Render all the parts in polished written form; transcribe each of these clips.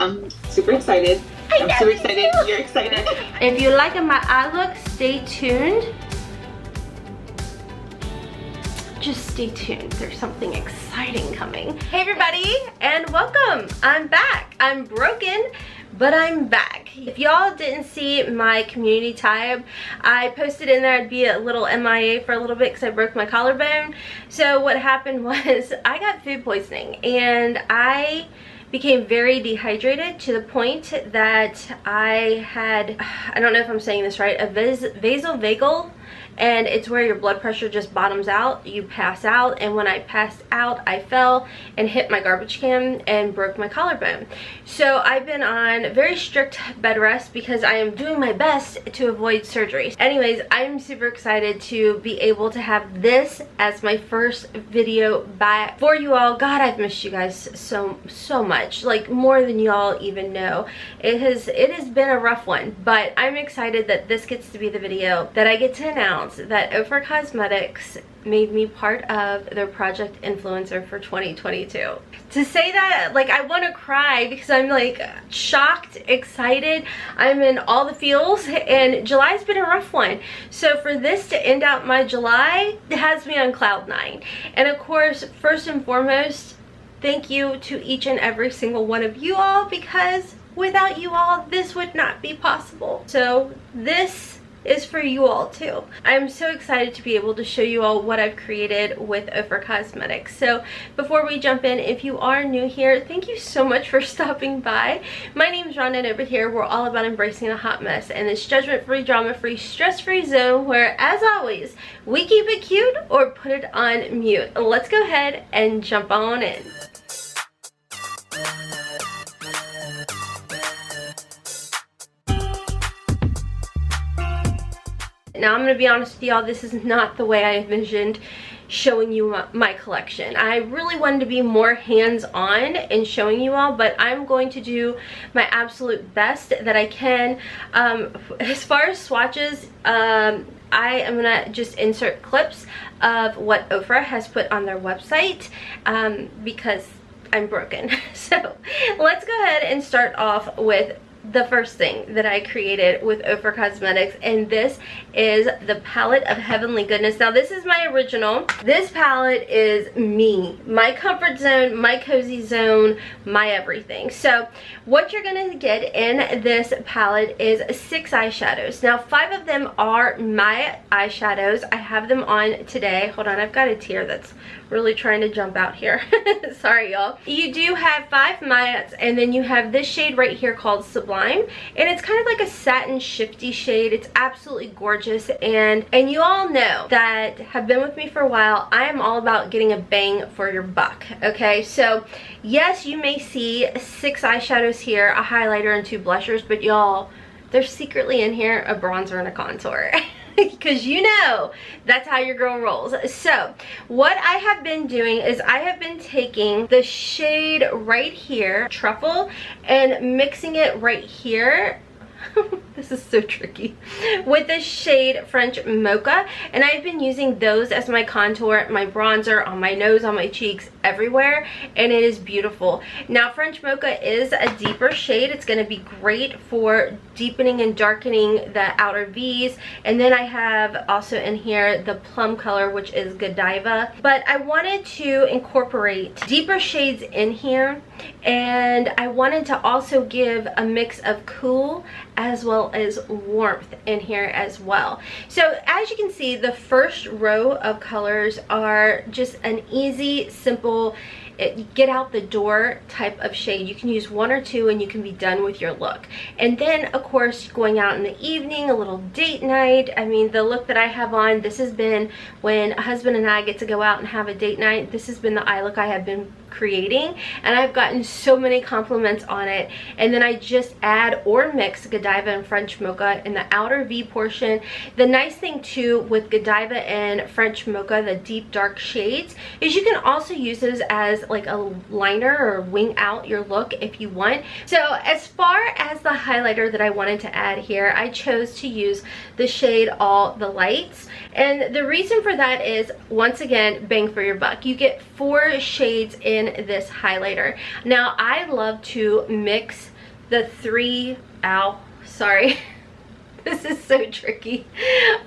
I'm super excited. I'm so excited. You're excited. If you like my eye look, stay tuned. Just stay tuned. There's something exciting coming. Hey everybody, and welcome. I'm back. I'm broken, but I'm back. If y'all didn't see my community tab, I posted in there I'd be a little MIA for a little bit because I broke my collarbone. So what happened was I got food poisoning and I became very dehydrated to the point that I had, I don't know if I'm saying this right, a vasovagal, and it's where your blood pressure just bottoms out. You pass out, and when I passed out, I fell and hit my garbage can and broke my collarbone. So I've been on very strict bed rest because I am doing my best to avoid surgery. Anyways, I'm super excited to be able to have this as my first video back for you all. God, I've missed you guys so much, like more than y'all even know. It has been a rough one, but I'm excited that this gets to be the video that I get to announce that OFRA Cosmetics made me part of their project influencer for 2022. To say that, like, I want to cry because I'm like shocked, excited. I'm in all the feels, and July's been a rough one. So for this to end out my July, it has me on cloud 9. And of course, first and foremost, thank you to each and every single one of you all, because without you all, this would not be possible. So this is for you all too. I'm so excited to be able to show you all what I've created with OFRA Cosmetics. So before we jump in, if you are new here, thank you so much for stopping by. My name is Rhonda, and over here we're all about embracing a hot mess and this judgment-free, drama-free, stress-free zone where, as always, we keep it cute or put it on mute. Let's go ahead and jump on in. Now I'm going to be honest with y'all, this is not the way I envisioned showing you my collection. I really wanted to be more hands-on in showing you all, but I'm going to do my absolute best that I can. As far as swatches, I am going to just insert clips of what OFRA has put on their website because I'm broken. So let's go ahead and start off with the first thing that I created with OFRA Cosmetics, and this is the palette of Heavenly Goodness. Now this is my original. This palette is me, my comfort zone, my cozy zone, my everything. So what you're gonna get in this palette is 6 eyeshadows. Now 5 of them are my eyeshadows. I have them on today. Hold on, I've got a tear that's really trying to jump out here. Sorry y'all. You do have 5 mattes, and then you have this shade right here called Sublime, and it's kind of like a satin shifty shade. It's absolutely gorgeous, and you all know that have been with me for a while, I am all about getting a bang for your buck. Okay, so yes, you may see 6 eyeshadows here, a highlighter and 2 blushers, but y'all, there's secretly in here a bronzer and a contour. Because you know that's how your girl rolls. So what I have been doing is I have been taking the shade right here, Truffle, and mixing it right here. This is so tricky, with the shade French Mocha, and I've been using those as my contour, my bronzer, on my nose, on my cheeks, everywhere, and it is beautiful. Now French Mocha is a deeper shade. It's going to be great for deepening and darkening the outer V's, and then I have also in here the plum color, which is Godiva, but I wanted to incorporate deeper shades in here, and I wanted to also give a mix of cool as well as warmth in here as well. So as you can see, the first row of colors are just an easy, simple, get out the door type of shade. You can use 1 or 2 and you can be done with your look. And then of course going out in the evening, a little date night. I mean, the look that I have on, this has been when a husband and I get to go out and have a date night, this has been the eye look I have been creating, and I've gotten so many compliments on it. And then I just add or mix Godiva and French Mocha in the outer V portion. The nice thing too with Godiva and French Mocha, the deep dark shades, is you can also use those as like a liner or wing out your look if you want. So as far as the highlighter that I wanted to add here, I chose to use the shade All the Lights, and the reason for that is, once again, bang for your buck. You get 4 shades in this highlighter. Now I love to mix the three, ow, sorry. This is so tricky.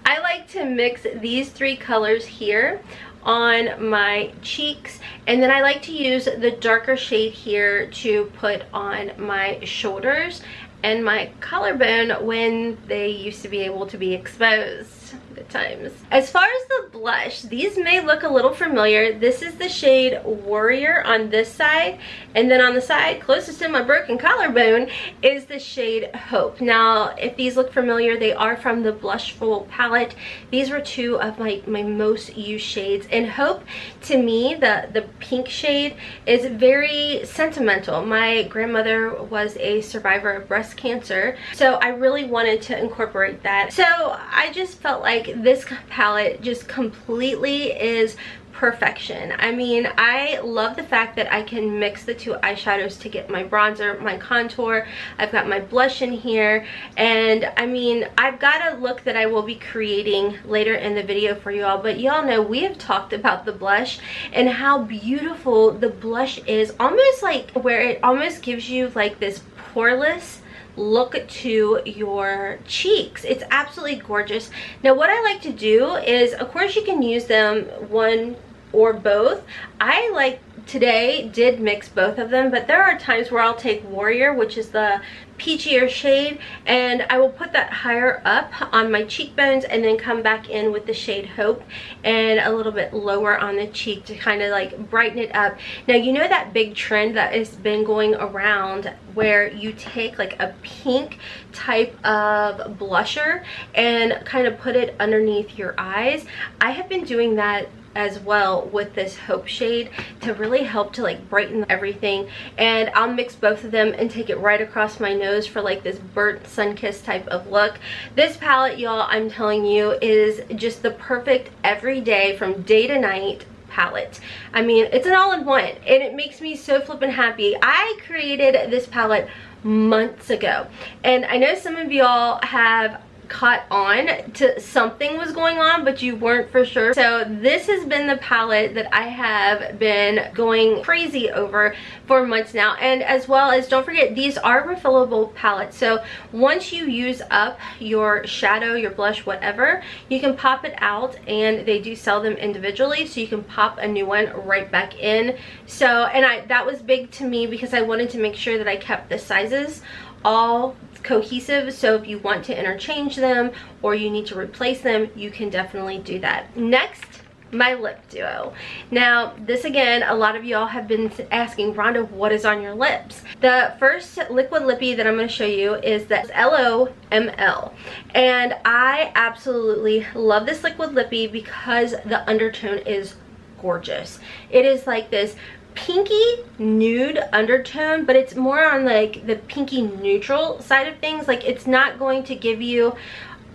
I like to mix these three colors here on my cheeks, and then I like to use the darker shade here to put on my shoulders and my collarbone when they used to be able to be exposed. Good times. As far as the blush, these may look a little familiar. This is the shade Warrior on this side, and then on the side closest to my broken collarbone is the shade Hope. Now, if these look familiar, they are from the Blushful palette. These were two of my most used shades, and Hope, to me, the pink shade, is very sentimental. My grandmother was a survivor of breast cancer, so I really wanted to incorporate that. So I just felt like this palette just completely is perfection. I mean, I love the fact that I can mix the two eyeshadows to get my bronzer, my contour. I've got my blush in here, and I mean, I've got a look that I will be creating later in the video for you all, but y'all know we have talked about the blush and how beautiful the blush is, almost like where it almost gives you like this poreless look to your cheeks. It's absolutely gorgeous. Now, what I like to do is, of course, you can use them one or both. I like today did mix both of them, but there are times where I'll take Warrior, which is the peachier shade, and I will put that higher up on my cheekbones and then come back in with the shade Hope and a little bit lower on the cheek to kind of like brighten it up. Now, you know that big trend that has been going around where you take like a pink type of blusher and kind of put it underneath your eyes? I have been doing that as well with this Hope shade to really help to like brighten everything, and I'll mix both of them and take it right across my nose for like this burnt sun-kissed type of look. This palette, y'all, I'm telling you, is just the perfect everyday from day to night palette. I mean, it's an all-in-one, and it makes me so flippin' happy. I created this palette months ago, and I know some of y'all have caught on to something was going on, but you weren't for sure. So this has been the palette that I have been going crazy over for months now. And as well as, don't forget, these are refillable palettes, so once you use up your shadow, your blush, whatever, you can pop it out, and they do sell them individually, so you can pop a new one right back in. So, and that was big to me because I wanted to make sure that I kept the sizes all cohesive, so if you want to interchange them or you need to replace them, you can definitely do that. Next, my lip duo. Now, this again, a lot of y'all have been asking, Rhonda, what is on your lips? The first liquid lippy that I'm going to show you is the LOML, and I absolutely love this liquid lippy because the undertone is gorgeous. It is like this pinky nude undertone, but it's more on like the pinky neutral side of things. Like, it's not going to give you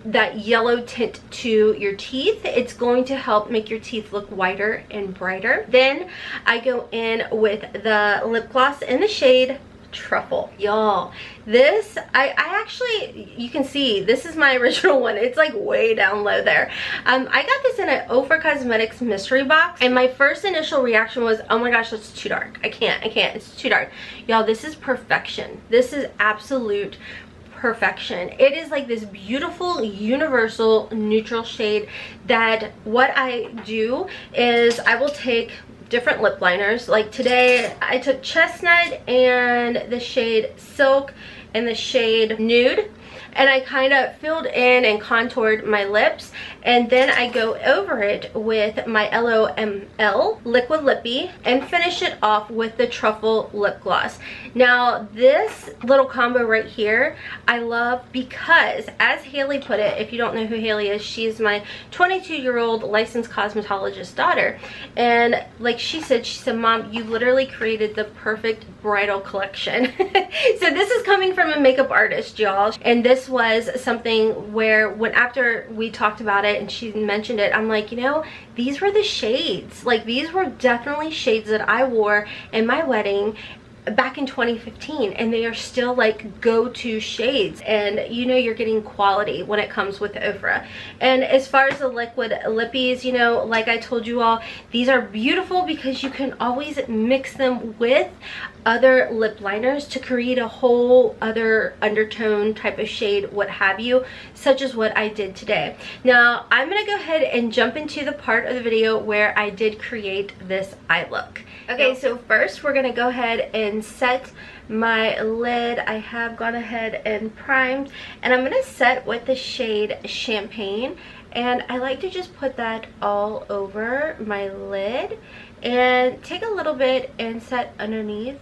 that yellow tint to your teeth. It's going to help make your teeth look whiter and brighter. Then I go in with the lip gloss in the shade Truffle. Y'all, this I actually, you can see this is my original one. It's like way down low there. I got this in an OFRA Cosmetics mystery box, and my first initial reaction was, oh my gosh, that's too dark. I can't, it's too dark. Y'all, this is perfection. This is absolute perfection. It is like this beautiful universal neutral shade that what I do is I will take different lip liners. Like today I took Chestnut and the shade Silk and the shade Nude, and I kind of filled in and contoured my lips, and then I go over it with my LOML liquid lippy and finish it off with the Truffle lip gloss. Now, this little combo right here I love because, as Haley put it, if you don't know who Haley is, she's my 22-year-old licensed cosmetologist daughter, and like she said, Mom, you literally created the perfect bridal collection. So this is coming from a makeup artist, y'all, and this was something where after we talked about it and she mentioned it, I'm like, you know, these were the shades. Like, these were definitely shades that I wore in my wedding back in 2015, and they are still like go-to shades, and you know you're getting quality when it comes with OFRA. And as far as the liquid lippies, you know, like I told you all, these are beautiful because you can always mix them with other lip liners to create a whole other undertone type of shade, what have you, such as what I did today. Now I'm gonna go ahead and jump into the part of the video where I did create this eye look. Okay, so first we're gonna go ahead and set my lid. I have gone ahead and primed, and I'm gonna set with the shade Champagne, and I like to just put that all over my lid and take a little bit and set underneath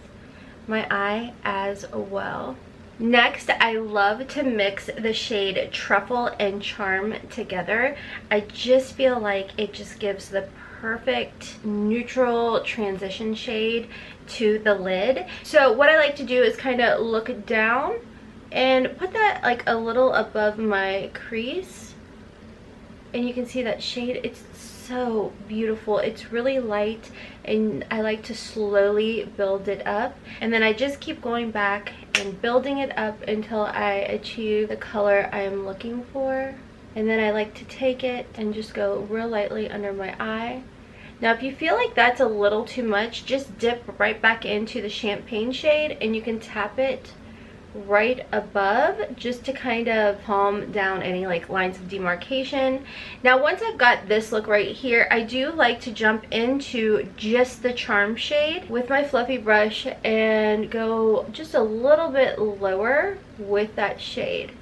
my eye as well. Next, I love to mix the shade Truffle and Charm together. I just feel like it just gives the perfect neutral transition shade to the lid. So what I like to do is kind of look down and put that like a little above my crease, and you can see that shade. It's so beautiful. It's really light, and I like to slowly build it up, and then I just keep going back and building it up until I achieve the color I'm looking for. And then I like to take it and just go real lightly under my eye. Now if you feel like that's a little too much, just dip right back into the Champagne shade, and you can tap it right above just to kind of calm down any like lines of demarcation. Now once I've got this look right here, I do like to jump into just the Charm shade with my fluffy brush and go just a little bit lower with that shade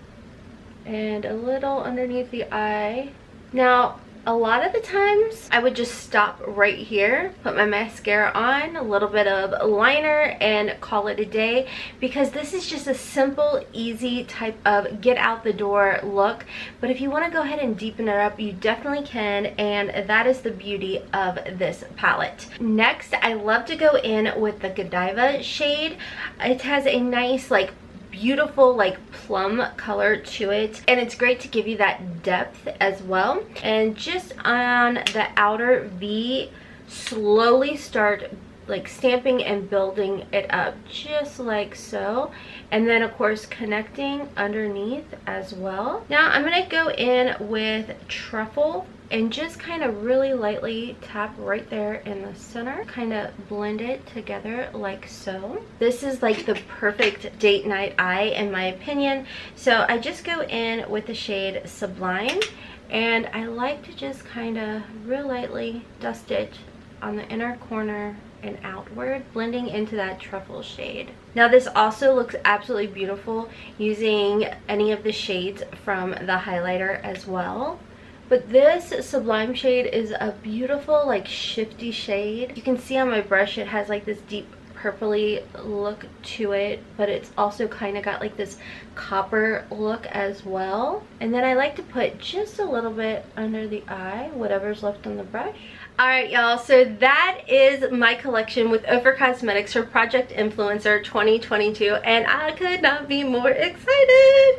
and a little underneath the eye. Now a lot of the times I would just stop right here, put my mascara on, a little bit of liner, and call it a day, because this is just a simple, easy type of get out the door look. But if you want to go ahead and deepen it up, you definitely can, and that is the beauty of this palette. Next, I love to go in with the Godiva shade. It has a nice like beautiful like plum color to it, and it's great to give you that depth as well. And just on the outer V, slowly start like stamping and building it up just like so, and then of course connecting underneath as well. Now I'm gonna go in with Truffle and just kind of really lightly tap right there in the center, kind of blend it together like so. This is like the perfect date night eye in my opinion. So I just go in with the shade Sublime, and I like to just kind of real lightly dust it on the inner corner and outward, blending into that Truffle shade. Now this also looks absolutely beautiful using any of the shades from the highlighter as well. But this Sublime shade is a beautiful like shifty shade. You can see on my brush it has like this deep purpley look to it, but it's also kind of got like this copper look as well. And then I like to put just a little bit under the eye, whatever's left on the brush. Alright y'all, so that is my collection with OFRA Cosmetics for Project Influencer 2022, and I could not be more excited.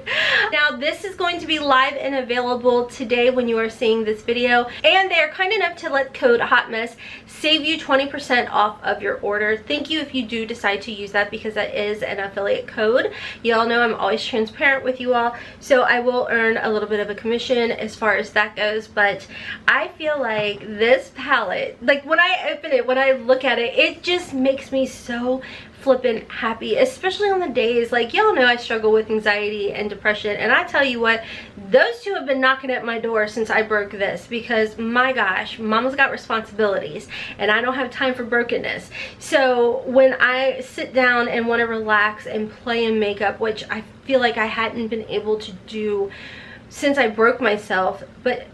Now this is going to be live and available today when you are seeing this video, and they are kind enough to let code HOTMESS save you 20% off of your order. Thank you if you do decide to use that, because that is an affiliate code. Y'all know I'm always transparent with you all, so I will earn a little bit of a commission as far as that goes. But I feel like this palette, like when I open it, when I look at it, it just makes me so flippin' happy, especially on the days like y'all know I struggle with anxiety and depression, and I tell you what, those two have been knocking at my door since I broke this, because my gosh, mama's got responsibilities and I don't have time for brokenness. So when I sit down and want to relax and play in makeup, which I feel like I hadn't been able to do since I broke myself, but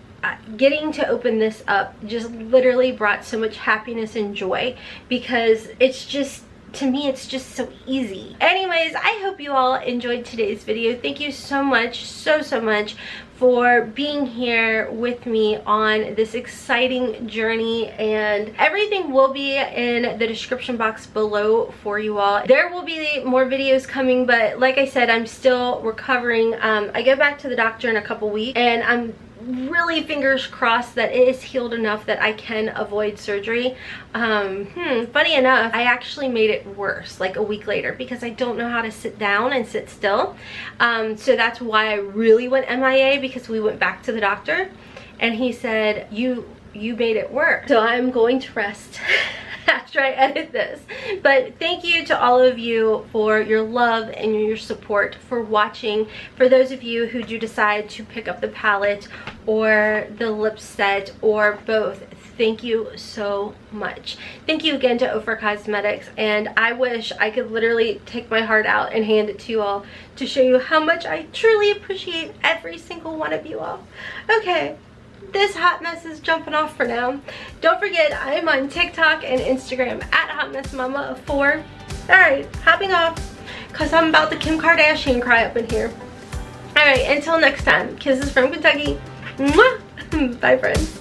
getting to open this up just literally brought so much happiness and joy, because it's just, to me, it's just so easy. Anyways, I hope you all enjoyed today's video. Thank you so much, so much for being here with me on this exciting journey, and everything will be in the description box below for you all. There will be more videos coming, but like I said, I'm still recovering. I go back to the doctor in a couple weeks, and I'm really fingers crossed that it is healed enough that I can avoid surgery. Funny enough, I actually made it worse like a week later, because I don't know how to sit down and sit still. So that's why I really went MIA, because we went back to the doctor and he said, you made it worse. So I'm going to rest after I edit this. But thank you to all of you for your love and your support, for watching. For those of you who do decide to pick up the palette or the lip set or both, thank you so much. Thank you again to OFRA Cosmetics, and I wish I could literally take my heart out and hand it to you all to show you how much I truly appreciate every single one of you all. Okay, this hot mess is jumping off for now. Don't forget, I am on TikTok and Instagram at hotmessmomma4. Alright, hopping off because I'm about to Kim Kardashian cry up in here. Alright, until next time, kisses from Kentucky. Mwah! Bye, friends.